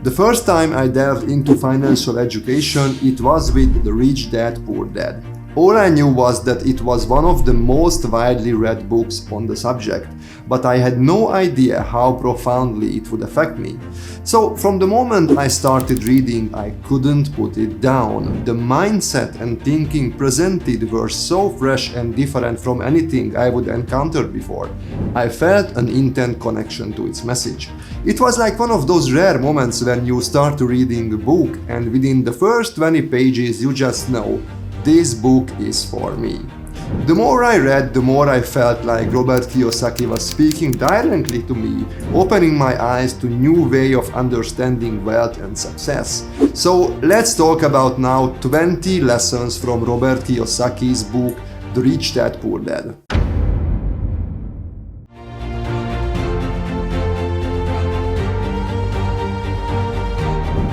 The first time I delved into financial education, it was with The Rich Dad Poor Dad. All I knew was that it was one of the most widely read books on the subject, but I had no idea how profoundly it would affect me. So from the moment I started reading, I couldn't put it down. The mindset and thinking presented were so fresh and different from anything I would encountered before. I felt an intense connection to its message. It was like one of those rare moments when you start reading a book and within the first 20 pages you just know, this book is for me. The more I read, the more I felt like Robert Kiyosaki was speaking directly to me, opening my eyes to new way of understanding wealth and success. So let's talk about now 20 lessons from Robert Kiyosaki's book, The Rich Dad Poor Dad.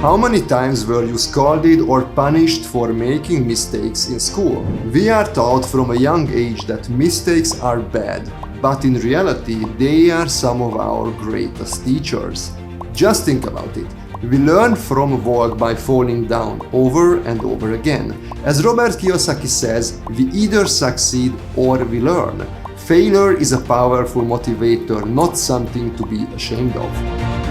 How many times were you scolded or punished for making mistakes in school? We are taught from a young age that mistakes are bad, but in reality, they are some of our greatest teachers. Just think about it. We learn from a walk by falling down over and over again. As Robert Kiyosaki says, we either succeed or we learn. Failure is a powerful motivator, not something to be ashamed of.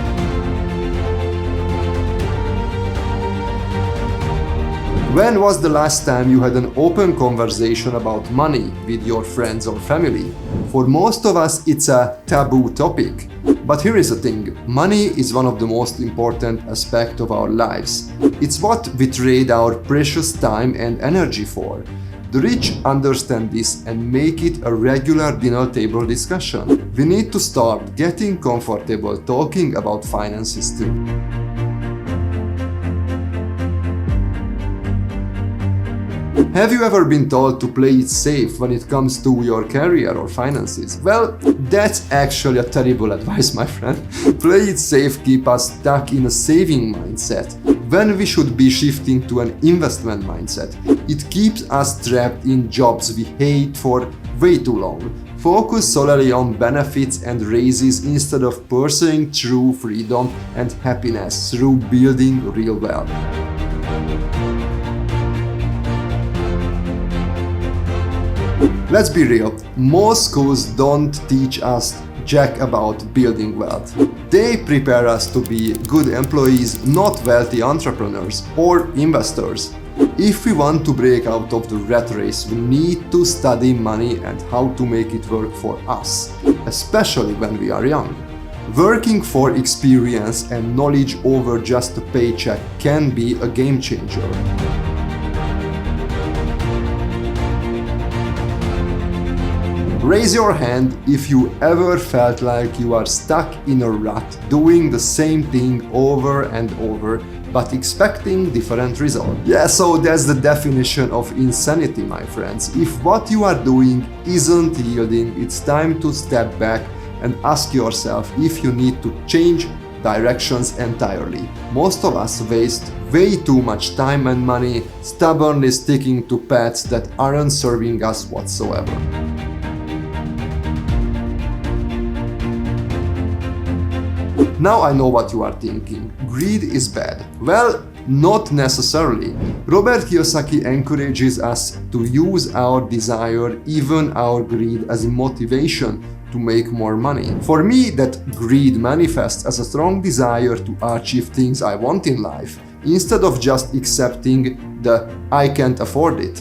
When was the last time you had an open conversation about money with your friends or family? For most of us, it's a taboo topic. But here is the thing, money is one of the most important aspects of our lives. It's what we trade our precious time and energy for. The rich understand this and make it a regular dinner table discussion. We need to start getting comfortable talking about finances too. Have you ever been told to play it safe when it comes to your career or finances? Well, that's actually a terrible advice, my friend. Play it safe keeps us stuck in a saving mindset, when we should be shifting to an investment mindset. It keeps us trapped in jobs we hate for way too long. Focus solely on benefits and raises instead of pursuing true freedom and happiness through building real wealth. Let's be real, most schools don't teach us jack about building wealth. They prepare us to be good employees, not wealthy entrepreneurs or investors. If we want to break out of the rat race, we need to study money and how to make it work for us, especially when we are young. Working for experience and knowledge over just a paycheck can be a game changer. Raise your hand if you ever felt like you are stuck in a rut, doing the same thing over and over, but expecting different results. Yeah, so that's the definition of insanity, my friends. If what you are doing isn't yielding, it's time to step back and ask yourself if you need to change directions entirely. Most of us waste way too much time and money stubbornly sticking to paths that aren't serving us whatsoever. Now I know what you are thinking. Greed is bad. Well, not necessarily. Robert Kiyosaki encourages us to use our desire, even our greed, as a motivation to make more money. For me, that greed manifests as a strong desire to achieve things I want in life, instead of just accepting the I can't afford it.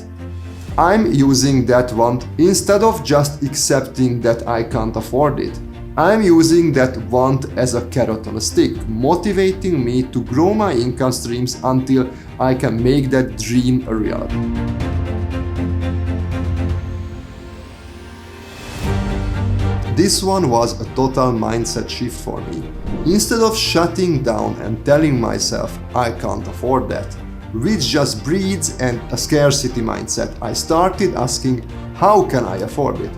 I'm using that want instead of just accepting that I can't afford it. I'm using that want as a carrot on a stick, motivating me to grow my income streams until I can make that dream a reality. This one was a total mindset shift for me. Instead of shutting down and telling myself I can't afford that, which just breeds a scarcity mindset, I started asking how can I afford it?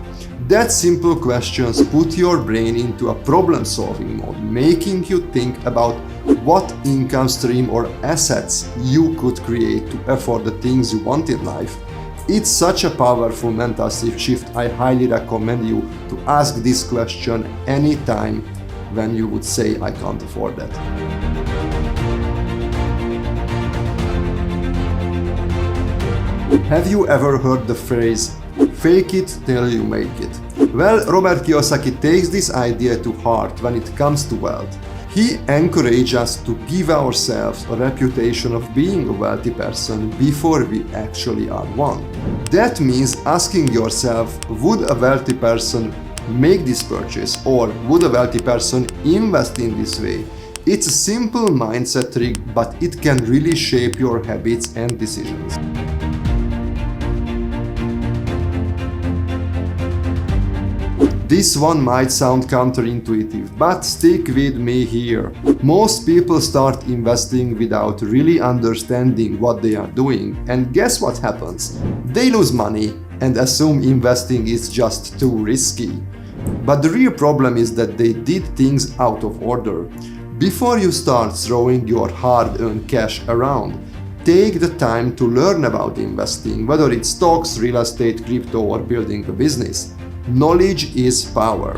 That simple questions put your brain into a problem-solving mode, making you think about what income stream or assets you could create to afford the things you want in life. It's such a powerful mental shift. I highly recommend you to ask this question anytime when you would say I can't afford that. Have you ever heard the phrase, fake it till you make it? Well, Robert Kiyosaki takes this idea to heart when it comes to wealth. He encourages us to give ourselves a reputation of being a wealthy person before we actually are one. That means asking yourself, would a wealthy person make this purchase, or would a wealthy person invest in this way? It's a simple mindset trick, but it can really shape your habits and decisions. This one might sound counterintuitive, but stick with me here. Most people start investing without really understanding what they are doing, and guess what happens? They lose money and assume investing is just too risky. But the real problem is that they did things out of order. Before you start throwing your hard-earned cash around, take the time to learn about investing, whether it's stocks, real estate, crypto, or building a business. Knowledge is power.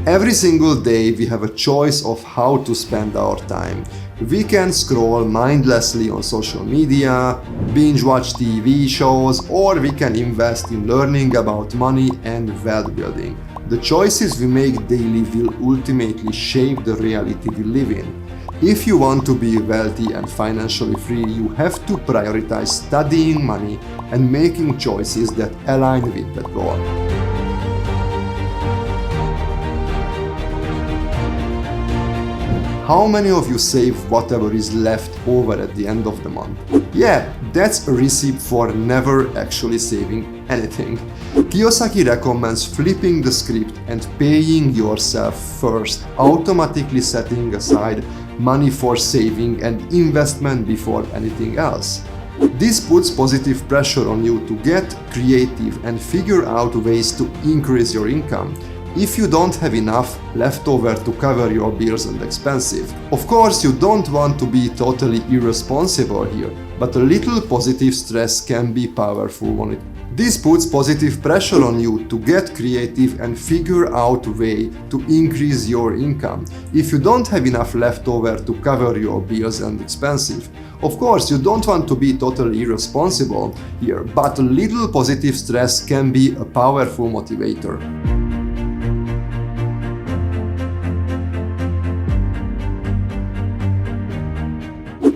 Every single day we have a choice of how to spend our time. We can scroll mindlessly on social media, binge watch TV shows, or we can invest in learning about money and wealth building. The choices we make daily will ultimately shape the reality we live in. If you want to be wealthy and financially free, you have to prioritize studying money and making choices that align with that goal. How many of you save whatever is left over at the end of the month? Yeah, that's a recipe for never actually saving anything. Kiyosaki recommends flipping the script and paying yourself first, automatically setting aside money for saving and investment before anything else. This puts positive pressure on you to get creative and figure out ways to increase your income. If you don't have enough left over to cover your bills and expenses. Of course, you don't want to be totally irresponsible here, but a little positive stress can be powerful on it. This puts positive pressure on you to get creative and figure out a way to increase your income. If you don't have enough left over to cover your bills and expenses. Of course, you don't want to be totally irresponsible here, but a little positive stress can be a powerful motivator.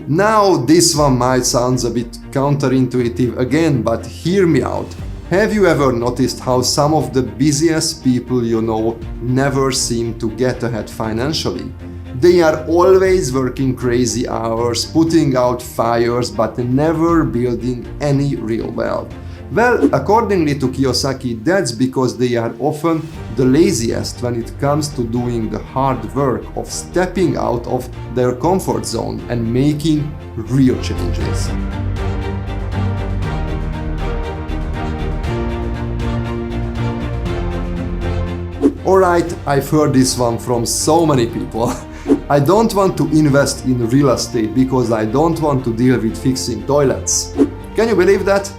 Now, this one might sound a bit counterintuitive again, but hear me out. Have you ever noticed how some of the busiest people you know never seem to get ahead financially? They are always working crazy hours, putting out fires, but never building any real wealth. Well, accordingly to Kiyosaki, that's because they are often the laziest when it comes to doing the hard work of stepping out of their comfort zone and making real changes. Alright, I've heard this one from so many people. I don't want to invest in real estate because I don't want to deal with fixing toilets. Can you believe that?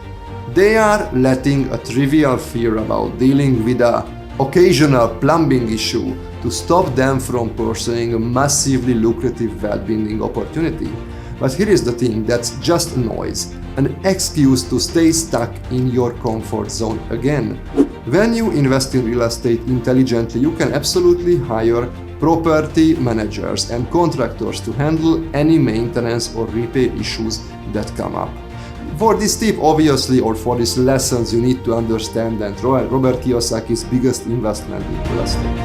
They are letting a trivial fear about dealing with an occasional plumbing issue to stop them from pursuing a massively lucrative wealth-building opportunity. But here is the thing, that's just noise, an excuse to stay stuck in your comfort zone again. When you invest in real estate intelligently, you can absolutely hire property managers and contractors to handle any maintenance or repair issues that come up. For this tip, obviously, or for these lessons, you need to understand that Robert Kiyosaki's biggest investment in real estate.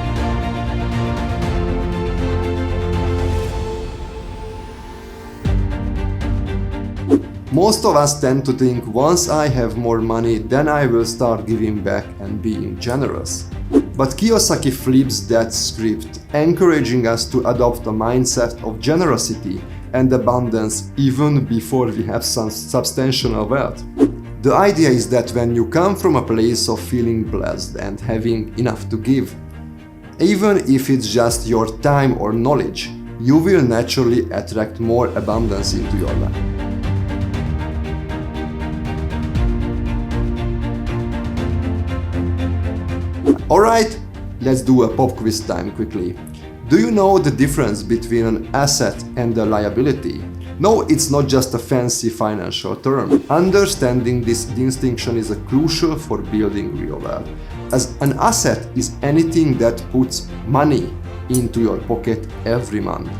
Most of us tend to think, once I have more money, then I will start giving back and being generous. But Kiyosaki flips that script, encouraging us to adopt a mindset of generosity and abundance even before we have some substantial wealth. The idea is that when you come from a place of feeling blessed and having enough to give, even if it's just your time or knowledge, you will naturally attract more abundance into your life. Alright, let's do a pop quiz time quickly. Do you know the difference between an asset and a liability? No, it's not just a fancy financial term. Understanding this distinction is crucial for building real wealth, as an asset is anything that puts money into your pocket every month,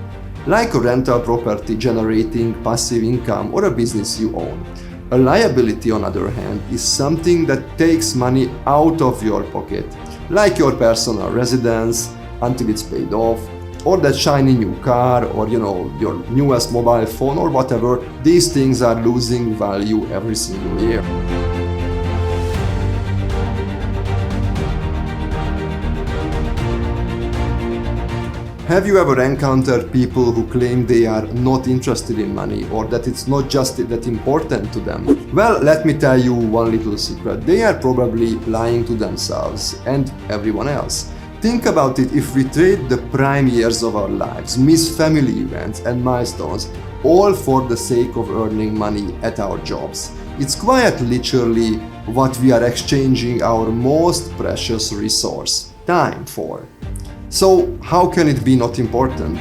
like a rental property generating passive income or a business you own. A liability, on the other hand, is something that takes money out of your pocket, like your personal residence until it's paid off, or that shiny new car, or your newest mobile phone or whatever. These things are losing value every single year. Have you ever encountered people who claim they are not interested in money, or that it's not just that important to them? Well, let me tell you one little secret. They are probably lying to themselves and everyone else. Think about it. If we trade the prime years of our lives, miss family events and milestones, all for the sake of earning money at our jobs, it's quite literally what we are exchanging our most precious resource, time, for. So how can it be not important?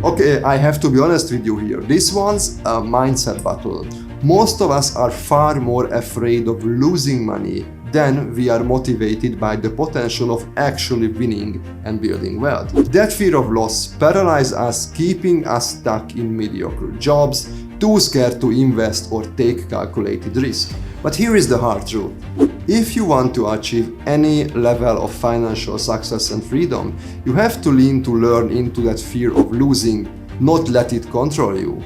Okay, I have to be honest with you here. This one's a mindset battle. Most of us are far more afraid of losing money than we are motivated by the potential of actually winning and building wealth. That fear of loss paralyzes us, keeping us stuck in mediocre jobs, too scared to invest or take calculated risk. But here is the hard truth. If you want to achieve any level of financial success and freedom, you have to learn into that fear of losing, not let it control you.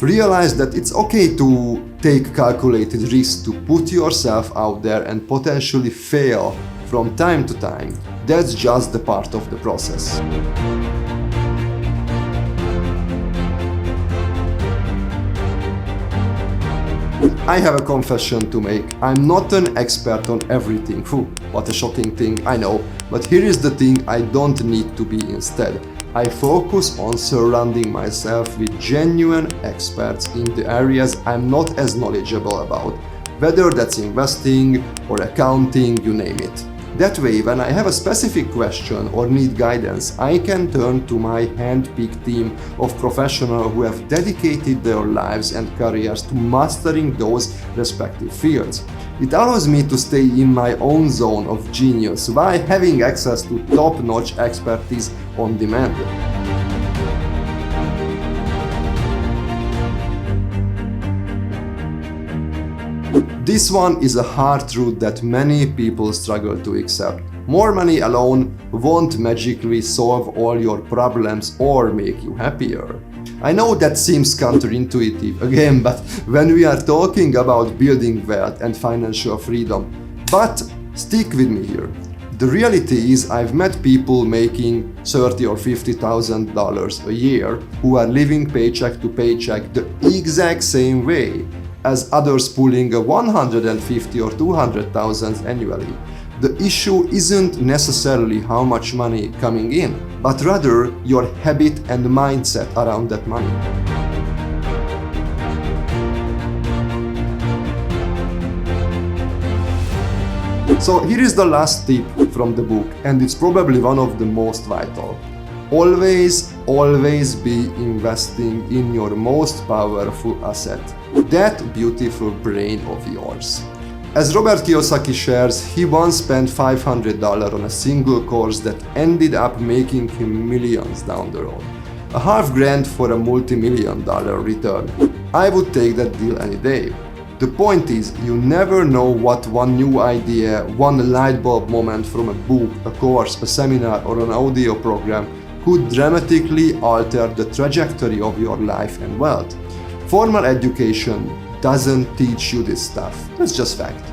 Realize that it's okay to take calculated risks, to put yourself out there and potentially fail from time to time. That's just the part of the process. I have a confession to make. I'm not an expert on everything. Phew, what a shocking thing, I know. But here is the thing I don't need to be instead. I focus on surrounding myself with genuine experts in the areas I'm not as knowledgeable about, whether that's investing or accounting, you name it. That way, when I have a specific question or need guidance, I can turn to my hand-picked team of professionals who have dedicated their lives and careers to mastering those respective fields. It allows me to stay in my own zone of genius while having access to top-notch expertise on demand. This one is a hard truth that many people struggle to accept. More money alone won't magically solve all your problems or make you happier. I know that seems counterintuitive again, but when we are talking about building wealth and financial freedom, but stick with me here. The reality is I've met people making $30,000 or $50,000 a year who are living paycheck to paycheck the exact same way as others pulling a $150,000 or $200,000 annually. The issue isn't necessarily how much money coming in, but rather your habit and mindset around that money. So here is the last tip from the book, and it's probably one of the most vital. Always be investing in your most powerful asset, that beautiful brain of yours. As Robert Kiyosaki shares, he once spent $500 on a single course that ended up making him millions down the road. A $500,000 for a multi-million-dollar return. I would take that deal any day. The point is, you never know what one new idea, one light bulb moment from a book, a course, a seminar, or an audio program could dramatically alter the trajectory of your life and wealth. Formal education doesn't teach you this stuff. That's just fact.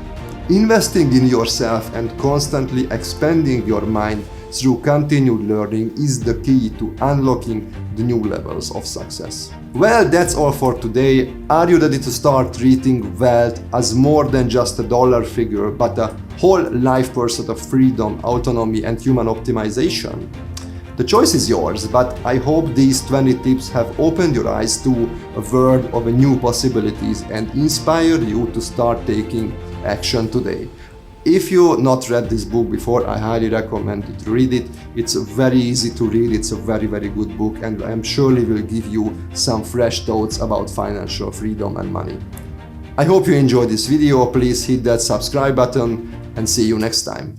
Investing in yourself and constantly expanding your mind through continued learning is the key to unlocking the new levels of success. Well, that's all for today. Are you ready to start treating wealth as more than just a dollar figure, but a whole life pursuit of freedom, autonomy, and human optimization? The choice is yours, but I hope these 20 tips have opened your eyes to a world of new possibilities and inspired you to start taking action today. If you not read this book before, I highly recommend you to read it. It's very easy to read, it's a very good book, and I'm surely will give you some fresh thoughts about financial freedom and money. I hope you enjoyed this video. Please hit that subscribe button and see you next time.